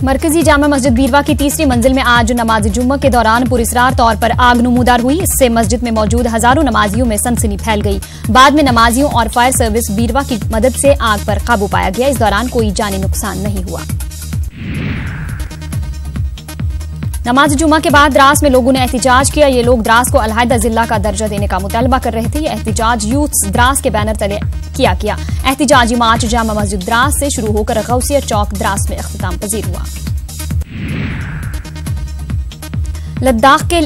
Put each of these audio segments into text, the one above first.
मरकजी जामा मस्जिद बीरवा की तीसरी मंजिल में आज नमाज जुम्मा के दौरान पुरस्रार तौर पर आग नमूदार हुई। इससे मस्जिद में मौजूद हजारों नमाजियों में सनसनी फैल गई। बाद में नमाजियों और फायर सर्विस बीरवा की मदद से आग पर काबू पाया गया। इस दौरान कोई जानी नुकसान नहीं हुआ। नमाज जुम्मा के बाद द्रास में लोगों ने एहतिजाज किया। ये लोग द्रास को अलहदा जिला का दर्जा देने का मुतालबा कर रहे थे। यह एहतिजाज यूथ द्रास के बैनर तले किया गया। एहतिजाजी मार्च जामा मस्जिद द्रास से शुरू होकर गौसिया चौक द्रास में इख्तिताम पजीर हुआ। लद्दाख के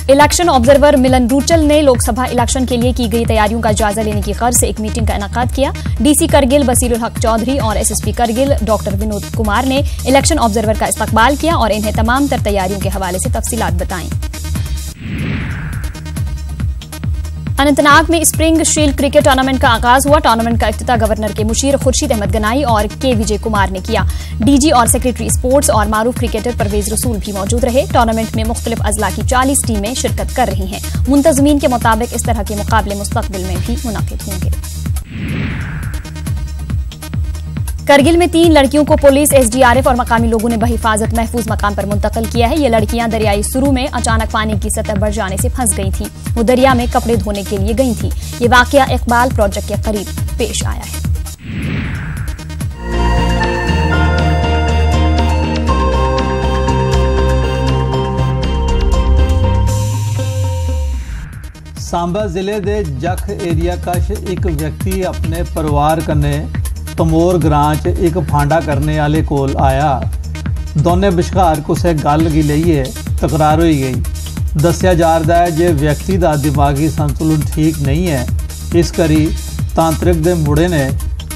इलेक्शन ऑब्जर्वर मिलन रूचल ने लोकसभा इलेक्शन के लिए की गई तैयारियों का जायजा लेने की गर्ज से एक मीटिंग का इनेकाद किया। डीसी करगिल बसीरुल हक चौधरी और एसएसपी करगिल डॉक्टर विनोद कुमार ने इलेक्शन ऑब्जर्वर का इस्तकबाल किया और इन्हें तमाम तर तैयारियों के हवाले से तफसीलात बताईं। अनंतनाग में स्प्रिंग शील्ड क्रिकेट टूर्नामेंट का आगाज हुआ। टूर्नामेंट का इफ्तिताह गवर्नर के मुशीर खुर्शीद अहमद गनाई और के विजय कुमार ने किया। डीजी और सेक्रेटरी स्पोर्ट्स और मारूफ क्रिकेटर परवेज रसूल भी मौजूद रहे। टूर्नामेंट में मुख्तलिफ अजला की 40 टीमें शिरकत कर रही हैं। मुंतजमीन के मुताबिक इस तरह के मुकाबले मुस्तकबिल में भी मुनाकिद होंगे। करगिल में 3 लड़कियों को पुलिस, एसडीआरएफ और मकामी लोगों ने बहिफाजत महफूज मकाम पर मुंतकिल किया है। ये लड़कियां दरियाई सुरू में अचानक पानी की सतह बढ़ जाने से फंस गई थीं। वो दरिया में कपड़े धोने के लिए गई थीं। ये वाकया इकबाल प्रोजेक्ट के करीब पेश आया है। सांबा जिले के जख एरिया कश एक व्यक्ति अपने परिवार कन्ने तमोर ग्रां च एक फांडा करने वाले कोल आया। दोने बश्कार कुछ गल गी लईए तकरार हो गई। दस्या जा रहा है जे व्यक्ति का दिमागी संतुलन ठीक नहीं है। इस करी तांत्रिक दे मुड़े ने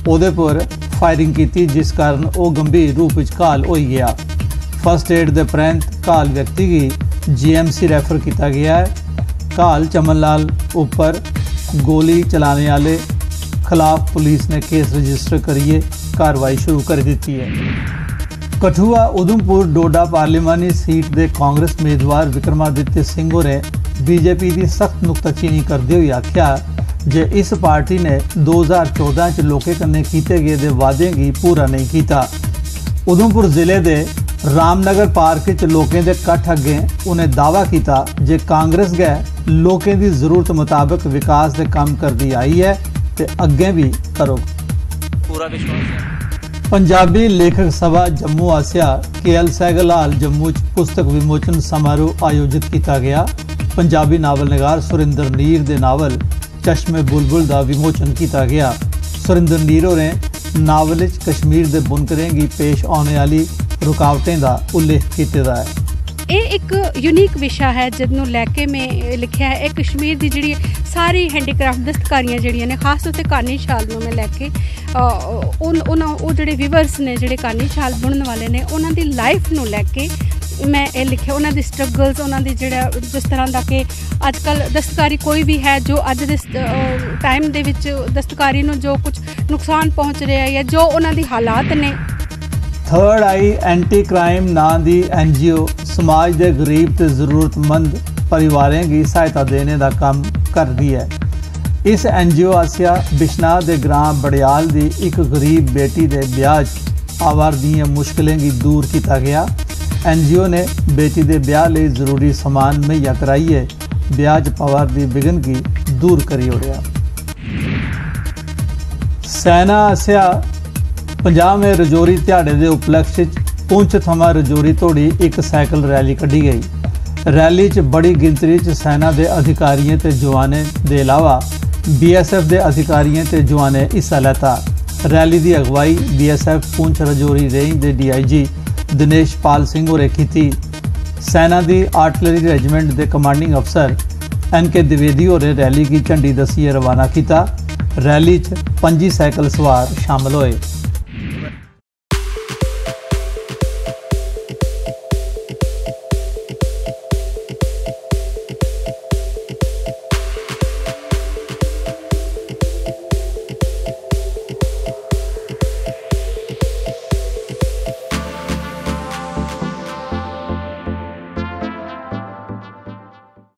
ओदे पर फायरिंग की, जिस कारण वो गंभीर रूप में घायल हो गया। फर्स्ट एड के उपरंत घायल व्यक्ति की जीएमसी रैफर किया गया है। घायल चमन लाल उपर गोली चलाने वाले खिलाफ पुलिस ने केस रजिस्टर करिए कार्रवाई शुरू कर दी है। कठुआ उधमपुर डोडा पार्लिमानी सीट के कांग्रेस उम्मीदवार विक्रमादित्य सिंह ने बीजेपी की सख्त नुक्ताचीनी करते हुए आख्या जे इस पार्टी ने 2014 च लोकें कन्ने कीते गए वादे की पूरा नहीं किया। उधमपुर जिले के रामनगर पार्क च लोकें दे कट्ठ अगे उन्हें दावा किया जे कांग्रेस गै लोकें की जरूरत मुताबिक विकास के काम करती आई है ते अगे भी करो। पूरा विश्वास है। पंजाबी लेखक सभा जम्मू आसिया केएल सहगल हाल जम्मू पुस्तक विमोचन समारोह आयोजित किया गया। पंजाबी नावल निगार सुरिंदर नीर के नावल चश्मे बुलबुल का विमोचन किया गया। सुरिंदर नीर होरें नावल कश्मीर के बुनकरें की पेश आने वाली रुकावटें का उल्लेख किया है। ये एक यूनीक विशा है जिन्हों लैके में लिखा है। कश्मीर की जी सारी हैंडीक्राफ्ट दस्तकारियां जड़ियां ने खास तौर पर कानी शाल में लैके वो जोड़े विवर्स ने जोड़े कानी शाल बुनने वाले ने उन्होंने लाइफ में लैके मैं ये लिखा। उन्होंने स्ट्रगल्स उन्होंने जोड़ा जिस तरह का कि अजकल दस्तकारी कोई भी है जो अज दे टाइम दे विच दस्तकारी नूं जो कुछ नुकसान पहुँच रहा है या जो उन्होंने हालात ने। थर्ड आई एंटी क्राइम नाम की NGO समाज के गरीब ते जरूरतमंद परिवारों की सहायता देने का काम करती है। इस NGO आसिया बिश्नाह के ग्रां बड़ियाल की एक गरीब बेटी के ब्याह आवार दी मुश्किलें की दूर किया गया। NGO ने बेटी के ब्याह लिए जरूरी समान मुहैया कराइए ब्याज पवार की विघन की दूर करी ओढ़िया। सेना आसिया 50वें रजौरी दिहाड़े के उपलक्ष्य पुंछ थमां रजौरी तोड़ी एक साइकिल रैली कढ़ी गई। रैली च बड़ी गिनतरी च सेना के अधिकारियों ते जवानों के अलावा BSF के अधिकारियों ते जवानों हिस्सा लेता। रैली की अगवाई BSF पुंछ रजौरी रेंज के DIG दिनेश पाल सिंह होरें की। सेना की आर्टिलरी रेजिमेंट के कमांडिंग अफसर NK द्विवेदी होरें रैली की झंडी दसिए रवाना किया। रैली च 25 साइकिल सवार शामिल होए।